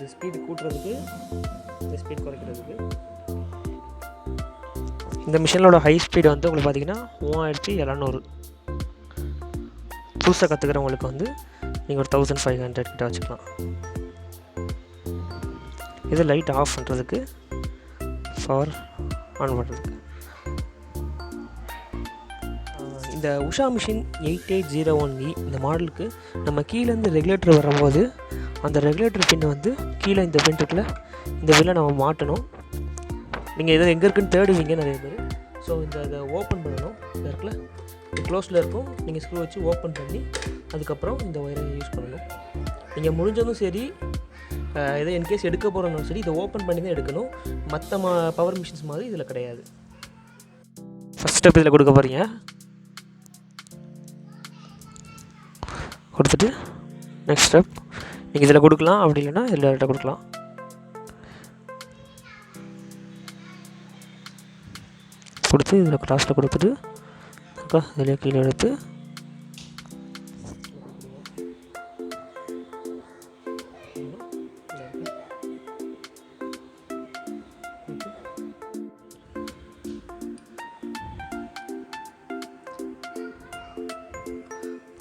இது ஸ்பீடு கூட்டுறதுக்கு, இந்த ஸ்பீட் குறைக்கிறதுக்கு. இந்த மிஷினோட ஹை ஸ்பீடு வந்து உங்களுக்கு பார்த்தீங்கன்னா 3700. புதுசாக கற்றுக்கிறவங்களுக்கு வந்து நீங்கள் ஒரு 1500 கிட்ட வச்சுக்கலாம். இது லைட் ஆஃப் பண்ணுறதுக்கு, பவர் ஆன் பண்ணுறதுக்கு. இந்த உஷா மிஷின் 8801E இந்த மாடலுக்கு நம்ம கீழேருந்து ரெகுலேட்டர் வரும்போது அந்த ரெகுலேட்டர் பின்னை வந்து கீழே இந்த பின் இருக்குல்ல, இந்த பின்னை நம்ம மாட்டணும். நீங்கள் எது எங்கே இருக்குன்னு தேடுவீங்க நிறைய பேர். ஸோ இதை ஓப்பன் பண்ணணும். இந்த இருக்குல்ல, இது க்ளோஸில் இருக்கும். நீங்கள் ஸ்க்ரூ வச்சு ஓப்பன் பண்ணி அதுக்கப்புறம் இந்த ஒயரை யூஸ் பண்ணணும். நீங்கள் முடிஞ்சதும் சரி, எதை இன்கேஸ் எடுக்க போகிறோம்னாலும் சரி, இதை ஓப்பன் பண்ணி தான் எடுக்கணும். மற்ற பவர் மிஷின்ஸ் மாதிரி இதில் கிடையாது. ஃபஸ்ட் ஸ்டெப் இதில் கொடுக்க போகிறீங்க. கொடுத்துட்டு நெக்ஸ்ட் ஸ்டெப் நீங்கள் இதில் கொடுக்கலாம், அப்படி இல்லைன்னா இதில் டேரெக்டாக கொடுக்கலாம். கொடுத்து இதில் கிராஸில் கொடுத்துட்டு இதில் கீழே எடுத்து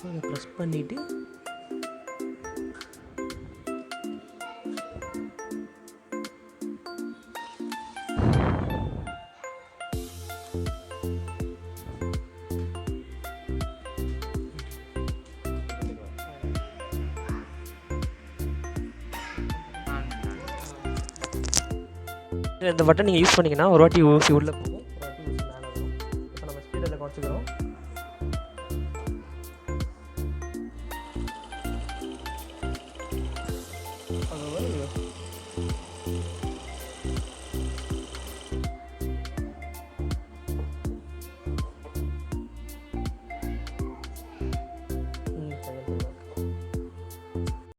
அதை ப்ரெஸ் பண்ணிவிட்டு இந்த பட்டன் நீங்கள் யூஸ் பண்ணிங்கன்னா ஒரு வாட்டி ஊசி உள்ளே போகும், ஒரு வாட்டி ஊசி மேலே வரும். இப்போ நம்ம ஸ்பீடில் குறைச்சிக்கிறோம். அது